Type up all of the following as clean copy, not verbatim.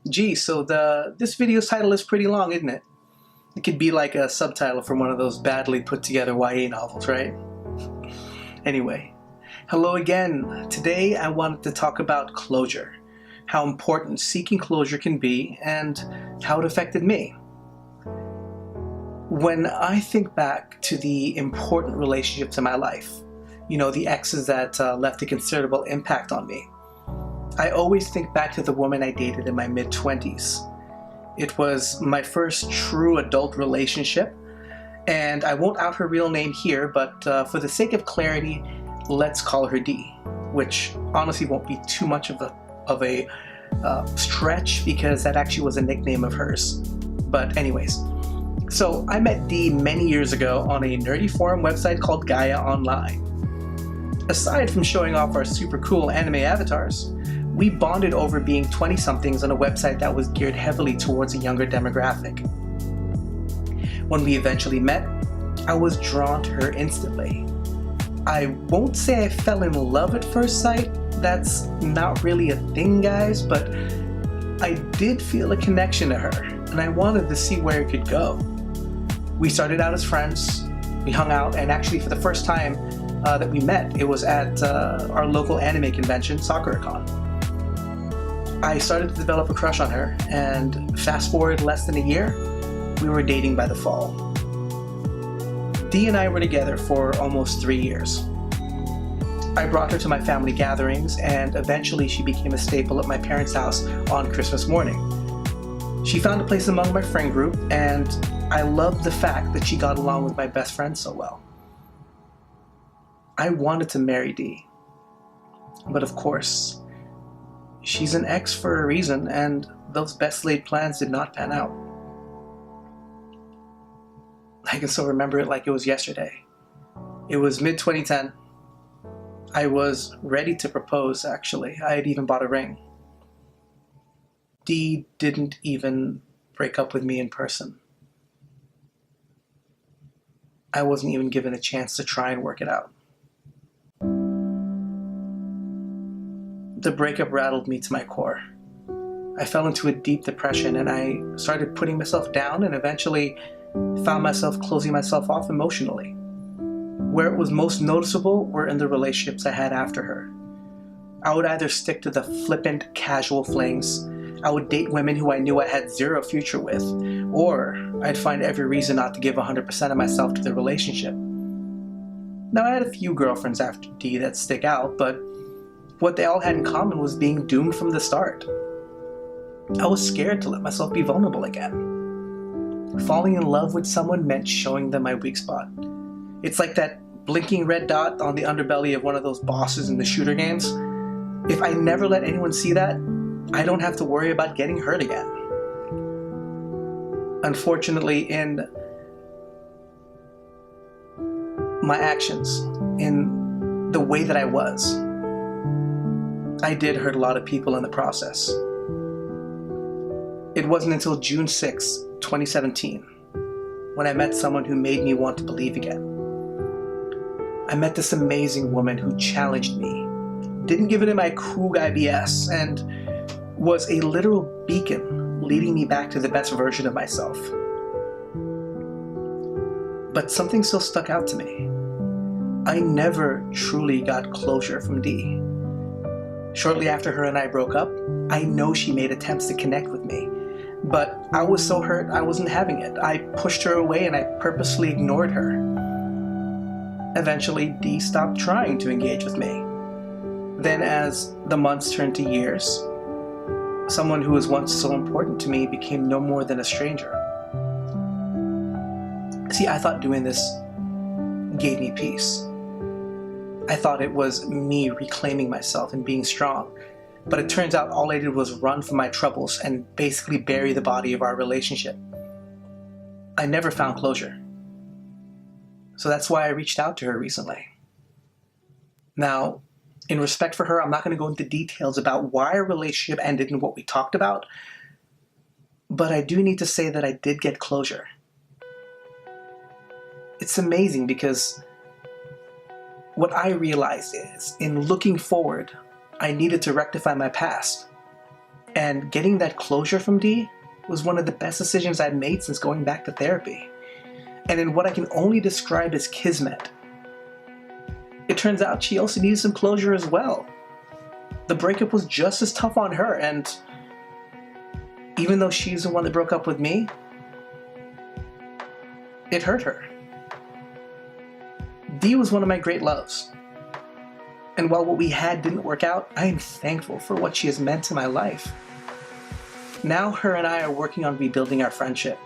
Gee, so this video's title is pretty long, isn't it? It could be like a subtitle from one of those badly put together YA novels, right? Anyway, hello again. Today I wanted to talk about closure, how important seeking closure can be, and how it affected me. When I think back to the important relationships in my life, the exes that left a considerable impact on me, I always think back to the woman I dated in my mid-20s. It was my first true adult relationship, and I won't out her real name here, but for the sake of clarity, let's call her D, which honestly won't be too much of a stretch because that actually was a nickname of hers. But anyways, so I met D many years ago on a nerdy forum website called Gaia Online. Aside from showing off our super cool anime avatars, we bonded over being 20-somethings on a website that was geared heavily towards a younger demographic. When we eventually met, I was drawn to her instantly. I won't say I fell in love at first sight, that's not really a thing, guys, but I did feel a connection to her, and I wanted to see where it could go. We started out as friends, we hung out, and actually for the first time that we met, it was at our local anime convention, SakuraCon. I started to develop a crush on her, and fast forward less than a year, we were dating by the fall. Dee and I were together for almost 3 years. I brought her to my family gatherings, and eventually she became a staple at my parents' house on Christmas morning. She found a place among my friend group, and I loved the fact that she got along with my best friend so well. I wanted to marry Dee, but of course, she's an ex for a reason, and those best laid plans did not pan out. I can still remember it like it was yesterday. It was mid-2010. I was ready to propose, actually. I had even bought a ring. Dee didn't even break up with me in person. I wasn't even given a chance to try and work it out. The breakup rattled me to my core. I fell into a deep depression, and I started putting myself down and eventually found myself closing myself off emotionally. Where it was most noticeable were in the relationships I had after her. I would either stick to the flippant, casual flings, I would date women who I knew I had zero future with, or I'd find every reason not to give 100% of myself to the relationship. Now, I had a few girlfriends after D that stick out, but what they all had in common was being doomed from the start. I was scared to let myself be vulnerable again. Falling in love with someone meant showing them my weak spot. It's like that blinking red dot on the underbelly of one of those bosses in the shooter games. If I never let anyone see that, I don't have to worry about getting hurt again. Unfortunately, in my actions, in the way that I was, I did hurt a lot of people in the process. It wasn't until June 6, 2017, when I met someone who made me want to believe again. I met this amazing woman who challenged me, didn't give it in my cool guy BS, and was a literal beacon leading me back to the best version of myself. But something still stuck out to me. I never truly got closure from Dee. Shortly after her and I broke up, I know she made attempts to connect with me, but I was so hurt I wasn't having it. I pushed her away and I purposely ignored her. Eventually, Dee stopped trying to engage with me. Then as the months turned to years, someone who was once so important to me became no more than a stranger. See, I thought doing this gave me peace. I thought it was me reclaiming myself and being strong, but it turns out all I did was run from my troubles and basically bury the body of our relationship. I never found closure. So that's why I reached out to her recently. Now, in respect for her, I'm not going to go into details about why our relationship ended and what we talked about, but I do need to say that I did get closure. It's amazing because what I realized is, in looking forward, I needed to rectify my past. And getting that closure from Dee was one of the best decisions I'd made since going back to therapy. And in what I can only describe as kismet, it turns out she also needed some closure as well. The breakup was just as tough on her, and even though she's the one that broke up with me, it hurt her. Dee was one of my great loves. And while what we had didn't work out, I am thankful for what she has meant to my life. Now her and I are working on rebuilding our friendship.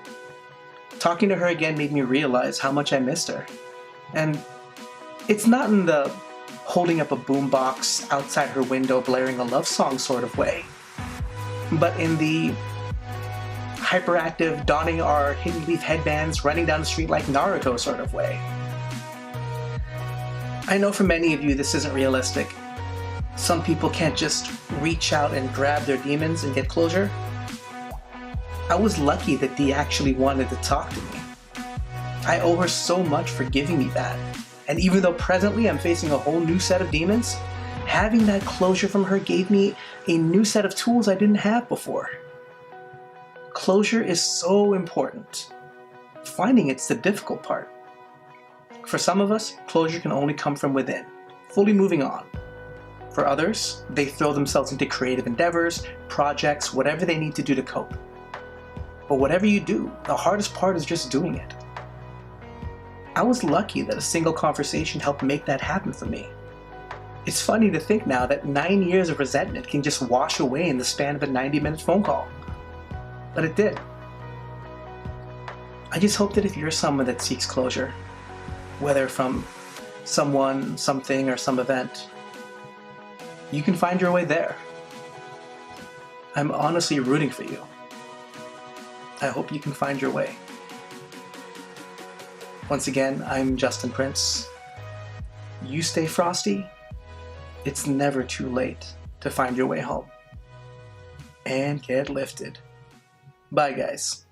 Talking to her again made me realize how much I missed her. And it's not in the holding up a boombox outside her window blaring a love song sort of way, but in the hyperactive, donning our hidden leaf headbands, running down the street like Naruto sort of way. I know for many of you this isn't realistic. Some people can't just reach out and grab their demons and get closure. I was lucky that Dee actually wanted to talk to me. I owe her so much for giving me that. And even though presently I'm facing a whole new set of demons, having that closure from her gave me a new set of tools I didn't have before. Closure is so important. Finding it's the difficult part. For some of us, closure can only come from within, fully moving on. For others, they throw themselves into creative endeavors, projects, whatever they need to do to cope. But whatever you do, the hardest part is just doing it. I was lucky that a single conversation helped make that happen for me. It's funny to think now that 9 years of resentment can just wash away in the span of a 90-minute phone call. But it did. I just hope that if you're someone that seeks closure, whether from someone, something, or some event, you can find your way there. I'm honestly rooting for you. I hope you can find your way. Once again, I'm Justin Prince. You stay frosty. It's never too late to find your way home. And get lifted. Bye, guys.